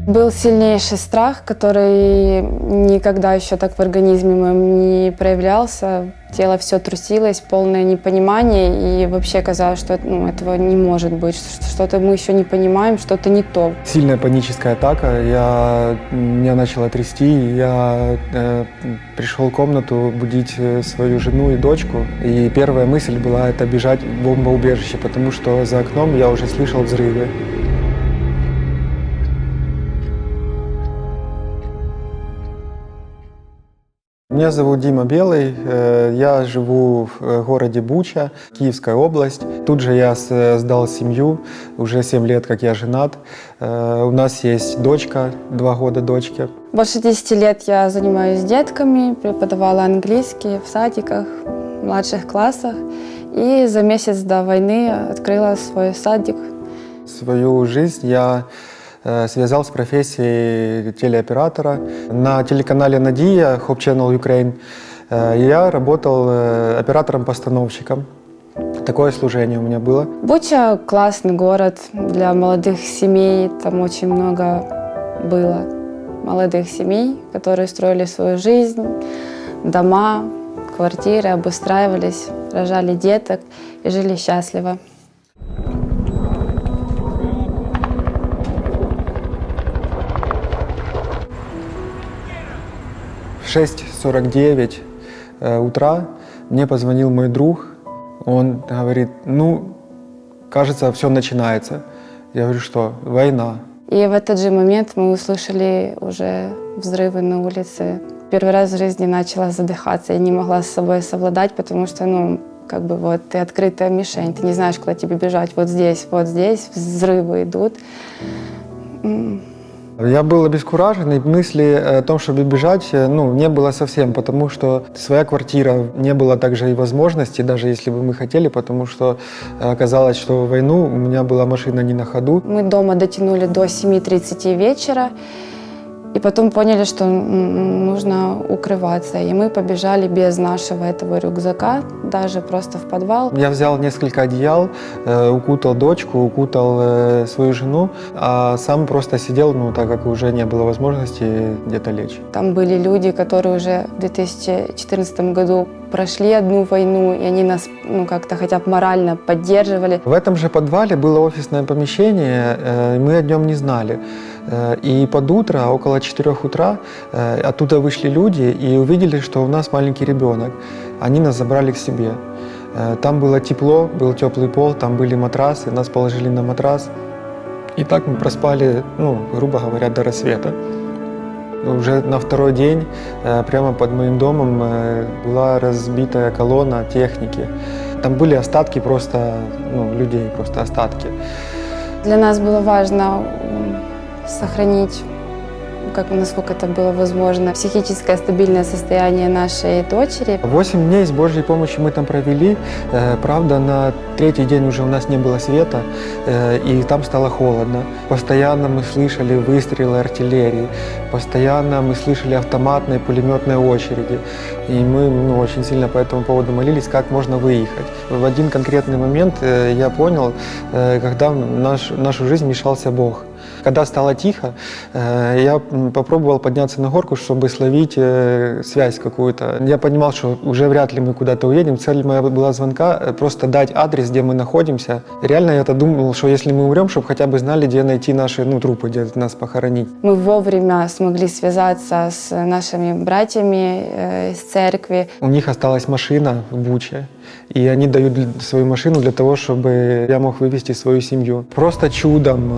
Был сильнейший страх, который никогда еще так в организме моем не проявлялся. Тело все трусилось, полное непонимание, и вообще казалось, что этого не может быть, что-то мы еще не понимаем, что-то не то. Сильная паническая атака, меня начало трясти, я пришел в комнату будить свою жену и дочку, и первая мысль была это бежать в бомбоубежище, потому что за окном я уже слышал взрывы. Меня зовут Дима Белый, я живу в городе Буча, Киевская область. Тут же я создал семью, уже 7 лет, как я женат. У нас есть дочка, 2 года дочке. Больше 10 лет я занимаюсь с детками, преподавала английский в садиках, в младших классах. И за месяц до войны открыла свой садик. Свою жизнь я связал с профессией телеоператора. На телеканале «Надия», Hope Channel Ukraine, я работал оператором-постановщиком. Такое служение у меня было. Буча – классный город для молодых семей. Там очень много было молодых семей, которые строили свою жизнь, дома, квартиры, обустраивались, рожали деток и жили счастливо. В 6:49 утра мне позвонил мой друг. Он говорит, кажется, все начинается. Я говорю, что? Война. И в этот же момент мы услышали уже взрывы на улице. Первый раз в жизни начала задыхаться. Я не могла с собой совладать, потому что, ты открытая мишень. Ты не знаешь, куда тебе бежать. Вот здесь взрывы идут. Я был обескуражен, и мысли о том, чтобы бежать, не было совсем, потому что своя квартира, не было также и возможности, даже если бы мы хотели, потому что оказалось, что в войну у меня была машина не на ходу. Мы дома дотянули до 7:30 вечера, и потом поняли, что нужно укрываться. И мы побежали без нашего этого рюкзака, даже просто в подвал. Я взял несколько одеял, укутал дочку, укутал свою жену, а сам просто сидел, так как уже не было возможности где-то лечь. Там были люди, которые уже в 2014 году прошли одну войну, и они нас как-то хотя бы морально поддерживали. В этом же подвале было офисное помещение, мы о нем не знали. И под утро, около 4 утра, оттуда вышли люди и увидели, что у нас маленький ребенок. Они нас забрали к себе. Там было тепло, был теплый пол, там были матрасы, нас положили на матрас. И так мы проспали, грубо говоря, до рассвета. Уже на второй день прямо под моим домом была разбитая колонна техники. Там были остатки просто, людей, просто остатки. Для нас было важно сохранить, насколько это было возможно, психическое стабильное состояние нашей дочери. 8 дней с Божьей помощью мы там провели. Правда, на 3-й день уже у нас не было света, и там стало холодно. Постоянно мы слышали выстрелы артиллерии, постоянно мы слышали автоматные, пулеметные очереди. И мы очень сильно по этому поводу молились, как можно выехать. В один конкретный момент я понял, когда в нашу жизнь вмешался Бог. Когда стало тихо, я попробовал подняться на горку, чтобы словить связь какую-то. Я понимал, что уже вряд ли мы куда-то уедем. Цель моя была звонка, просто дать адрес, где мы находимся. Реально я-то думал, что если мы умрем, чтобы хотя бы знали, где найти наши трупы, где нас похоронить. Мы вовремя смогли связаться с нашими братьями из церкви. У них осталась машина в Буче, и они дают свою машину для того, чтобы я мог вывезти свою семью. Просто чудом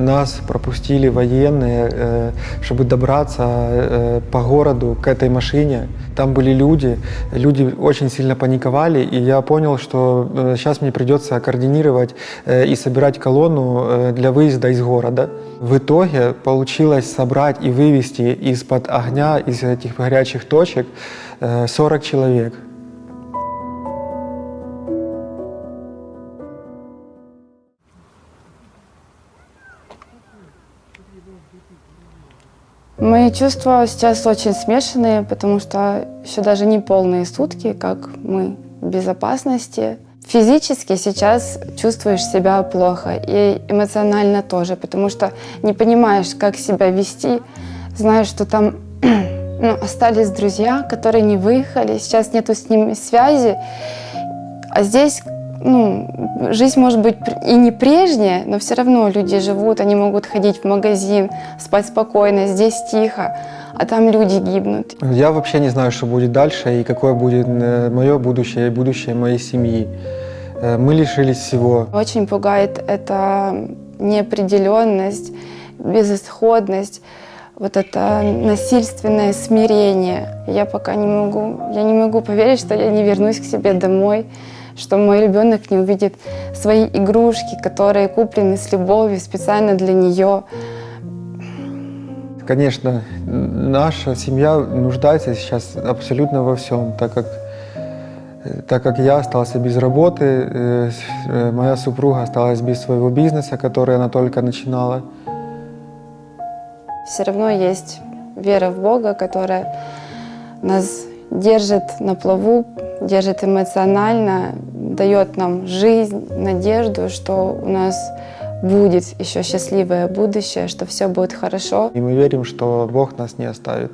нас пропустили военные, чтобы добраться по городу к этой машине. Там были люди очень сильно паниковали, и я понял, что сейчас мне придется координировать и собирать колонну для выезда из города. В итоге получилось собрать и вывести из-под огня, из этих горячих точек 40 человек. Мои чувства сейчас очень смешанные, потому что еще даже не полные сутки, как мы в безопасности. Физически сейчас чувствуешь себя плохо и эмоционально тоже, потому что не понимаешь, как себя вести, знаешь, что там остались друзья, которые не выехали, сейчас нету с ними связи, а здесь жизнь может быть и не прежняя, но все равно люди живут, они могут ходить в магазин, спать спокойно, здесь тихо, а там люди гибнут. Я вообще не знаю, что будет дальше и какое будет мое будущее и будущее моей семьи. Мы лишились всего. Очень пугает эта неопределенность, безысходность, вот это насильственное смирение. Я пока не могу поверить, что я не вернусь к себе домой, что мой ребенок не увидит свои игрушки, которые куплены с любовью специально для нее. Конечно, наша семья нуждается сейчас абсолютно во всем, так как я остался без работы, моя супруга осталась без своего бизнеса, который она только начинала. Все равно есть вера в Бога, которая нас держит на плаву, держит эмоционально, дает нам жизнь, надежду, что у нас будет еще счастливое будущее, что все будет хорошо. И мы верим, что Бог нас не оставит.